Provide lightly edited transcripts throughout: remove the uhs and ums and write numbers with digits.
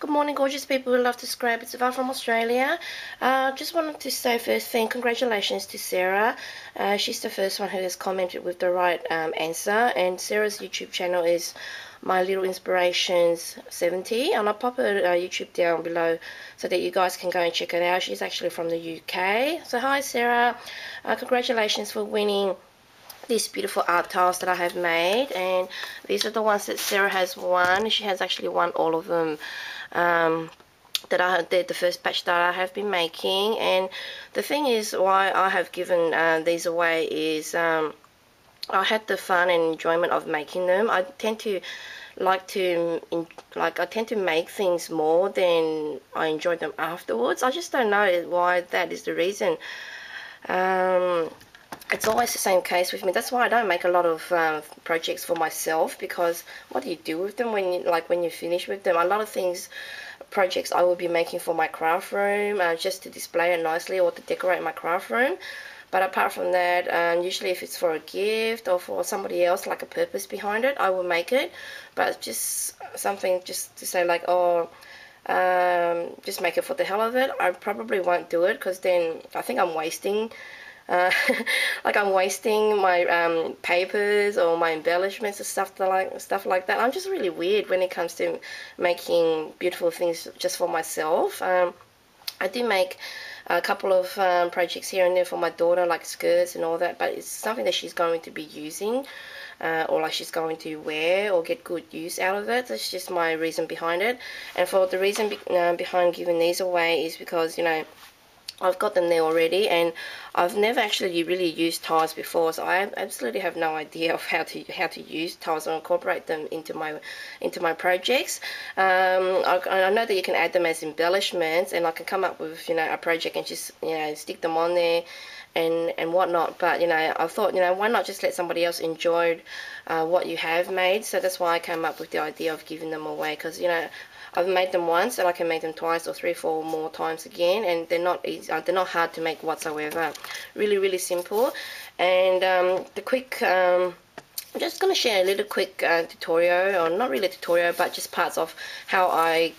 Good morning, gorgeous people who love to scrap. It's Val from Australia. Just wanted to say first thing, congratulations to Sarah. She's the first one who has commented with the right answer, and Sarah's YouTube channel is My Little Inspirations 70, and I'll pop her YouTube down below so that you guys can go and check it out. She's actually from the UK. So hi Sarah, congratulations for winning these beautiful art tiles that I have made, and these are the ones that Sarah has won. She has actually won all of them that I did, the first batch that I have been making. And the thing is, why I have given these away is I had the fun and enjoyment of making them. I tend to I tend to make things more than I enjoy them afterwards. I just don't know why that is the reason. It's always the same case with me. That's why I don't make a lot of projects for myself, because what do you do with them when you finish with them? A lot of projects I will be making for my craft room, just to display it nicely or to decorate my craft room. But apart from that, usually if it's for a gift or for somebody else, like a purpose behind it, I will make it. But just something just to say like, oh, just make it for the hell of it, I probably won't do it, because then I think I'm wasting I'm wasting my papers or my embellishments and stuff like that. I'm just really weird when it comes to making beautiful things just for myself. I do make a couple of projects here and there for my daughter, like skirts and all that, but it's something that she's going to be using, or like she's going to wear or get good use out of it. That's just my reason behind it. And for the reason behind giving these away is because, you know, I've got them there already, and I've never actually really used tiles before, so I absolutely have no idea of how to use tiles or incorporate them into my projects. I know that you can add them as embellishments, and I can come up with, you know, a project and just, you know, stick them on there and whatnot. But, you know, I thought, you know, why not just let somebody else enjoy what you have made? So that's why I came up with the idea of giving them away, because, you know, I've made them once and I can make them twice or 3, 4 more times again, and they're not easy, they're not hard to make whatsoever. Really simple. And the quick I'm just going to share a little quick tutorial, or not really a tutorial, but just parts of how I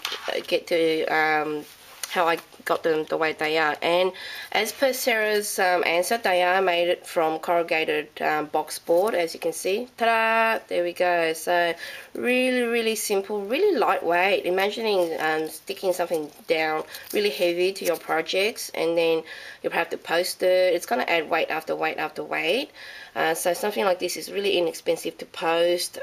got them the way they are. And as per Sarah's answer, they are made from corrugated box board, as you can see. Ta-da! There we go. So really simple, really lightweight. Imagining sticking something down really heavy to your projects, and then you'll have to post it. It's going to add weight after weight after weight. So something like this is really inexpensive to post.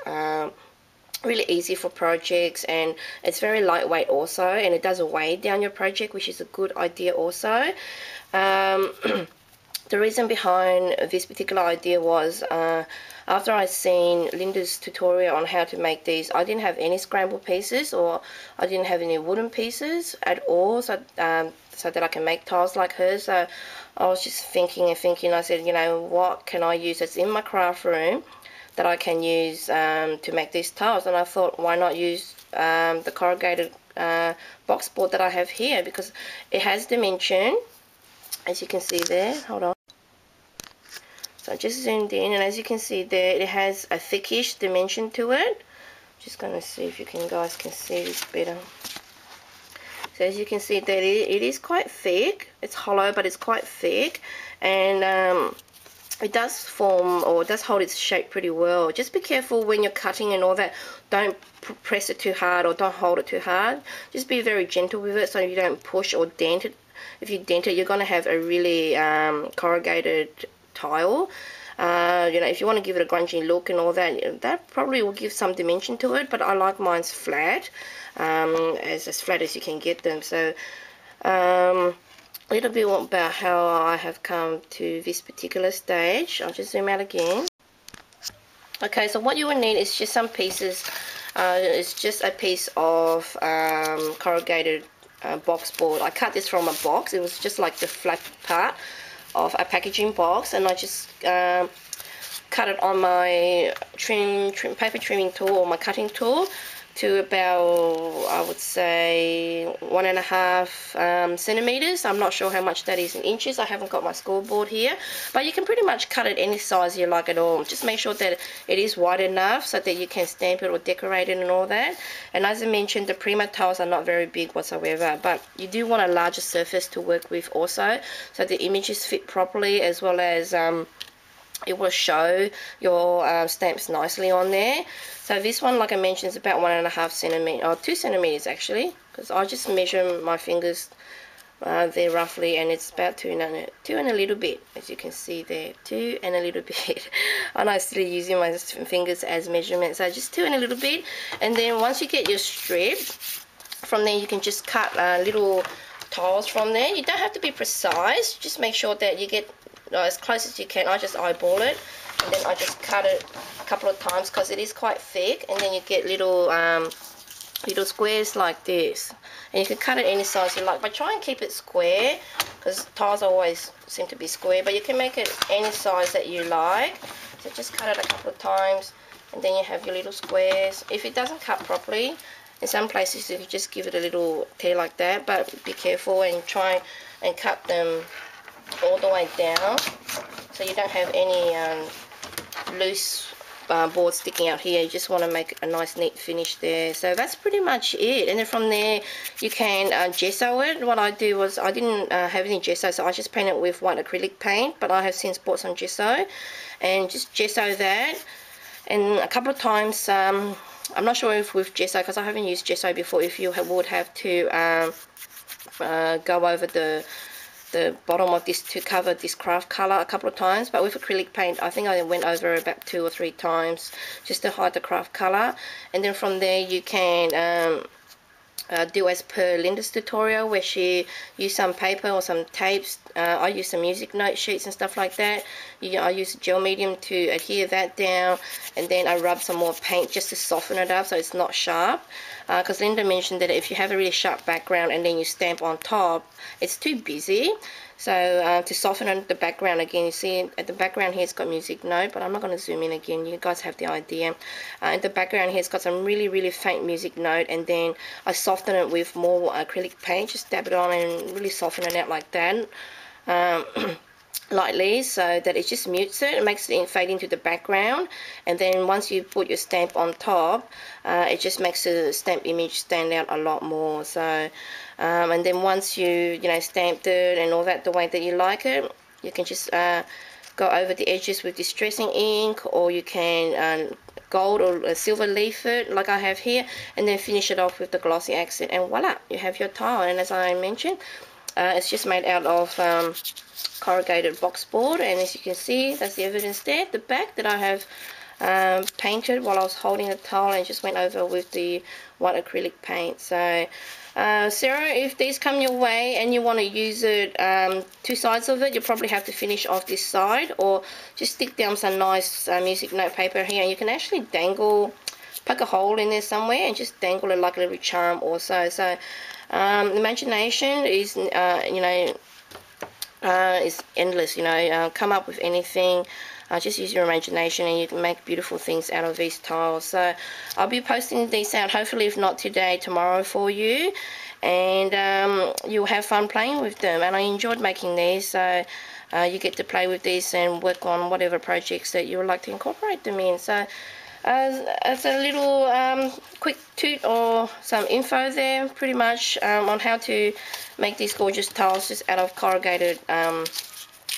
Really easy for projects, and it's very lightweight also, and it doesn't weigh down your project, which is a good idea also. The reason behind this particular idea was after I seen Linda's tutorial on how to make these, I didn't have any scrambled pieces, or I didn't have any wooden pieces at all, so that I can make tiles like hers. So I was just thinking, I said, you know, what can I use that's in my craft room that I can use to make these tiles? And I thought, why not use the corrugated box board that I have here, because it has dimension, as you can see there. Hold on. So I just zoomed in, and as you can see there, it has a thickish dimension to it. Just going to see if you guys can see this better. So as you can see there, it is quite thick. It's hollow, but it's quite thick, and it does form, or it does hold its shape pretty well. Just be careful when you're cutting and all that. Don't press it too hard, or don't hold it too hard. Just be very gentle with it so you don't push or dent it. If you dent it, you're going to have a really corrugated tile. You know, if you want to give it a grungy look and all that, that probably will give some dimension to it, but I like mine's flat, as flat as you can get them. So a little bit about how I have come to this particular stage. I'll just zoom out again. Okay, so what you will need is just some pieces. It's just a piece of corrugated box board. I cut this from a box. It was just like the flat part of a packaging box, and I just cut it on my paper trimming tool, or my cutting tool. to about, I would say, 1.5 centimeters. I'm not sure how much that is in inches. I haven't got my scoreboard here, but you can pretty much cut it any size you like at all. Just make sure that it is wide enough so that you can stamp it or decorate it and all that. And as I mentioned, the Prima tiles are not very big whatsoever, but you do want a larger surface to work with also, so the images fit properly, as well as it will show your stamps nicely on there. So this one, like I mentioned, is about 1.5 centimeters, or 2 centimeters actually, because I just measure my fingers there roughly, and it's about two and a little bit, as you can see there, 2 and a little bit. I'm not still using my fingers as measurement, so just 2 and a little bit. And then once you get your strip, from there you can just cut little tiles from there. You don't have to be precise, just make sure that you get as close as you can. I just eyeball it, and then I just cut it a couple of times because it is quite thick, and then you get little little squares like this, and you can cut it any size you like, but try and keep it square because tiles always seem to be square, but you can make it any size that you like. So just cut it a couple of times, and then you have your little squares. If it doesn't cut properly, in some places you can just give it a little tear like that, but be careful and try and cut them all the way down so you don't have any loose board sticking out here. You just want to make a nice neat finish there. So that's pretty much it, and then from there you can gesso it. What I do was, I didn't have any gesso, so I just paint it with white acrylic paint, but I have since bought some gesso, and just gesso that. And a couple of times, I'm not sure if with gesso, because I haven't used gesso before, if you would have to go over the bottom of this to cover this craft color a couple of times, but with acrylic paint I think I went over about 2 or 3 times just to hide the craft color. And then from there you can do as per Linda's tutorial, where she used some paper or some tapes. I use some music note sheets and stuff like that. I use gel medium to adhere that down, and then I rub some more paint just to soften it up so it's not sharp, because Linda mentioned that if you have a really sharp background and then you stamp on top, it's too busy. So to soften the background again, you see at the background here it's got music note, but I'm not going to zoom in again, you guys have the idea. At the background here it's got some really faint music note, and then I soften it with more acrylic paint, just dab it on and really soften it out like that. Lightly, so that it just mutes it, makes it fade into the background. And then once you put your stamp on top, it just makes the stamp image stand out a lot more. So and then once you stamped it and all that the way that you like it, you can just go over the edges with distressing ink, or you can gold or silver leaf it like I have here, and then finish it off with the glossy accent, and voila, you have your tile. And as I mentioned, it's just made out of corrugated boxboard, and as you can see, that's the evidence there, the back that I have painted while I was holding the tile, and just went over with the white acrylic paint. So Sarah, if these come your way and you want to use it, 2 sides of it, you'll probably have to finish off this side, or just stick down some nice music note paper here, and you can actually dangle, poke a hole in there somewhere and just dangle it like a little charm also. So imagination is is endless. Come up with anything. Just use your imagination and you can make beautiful things out of these tiles. So I'll be posting these out, hopefully if not today, tomorrow for you, and you'll have fun playing with them. And I enjoyed making these, so you get to play with these and work on whatever projects that you would like to incorporate them in. So as a little quick toot or some info there, pretty much on how to make these gorgeous tiles just out of corrugated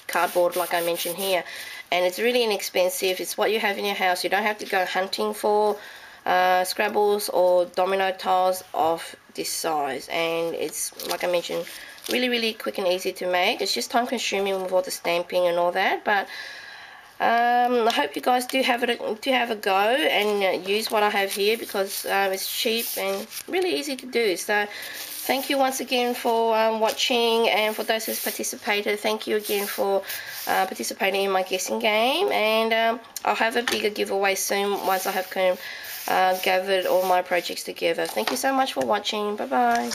cardboard like I mentioned here. And it's really inexpensive. It's what you have in your house. You don't have to go hunting for Scrabbles or domino tiles of this size, and it's, like I mentioned, really quick and easy to make. It's just time consuming with all the stamping and all that, but I hope you guys do have a go and use what I have here, because it's cheap and really easy to do. So thank you once again for watching, and for those who's participated, thank you again for participating in my guessing game. And I'll have a bigger giveaway soon once I have gathered all my projects together. Thank you so much for watching. Bye bye.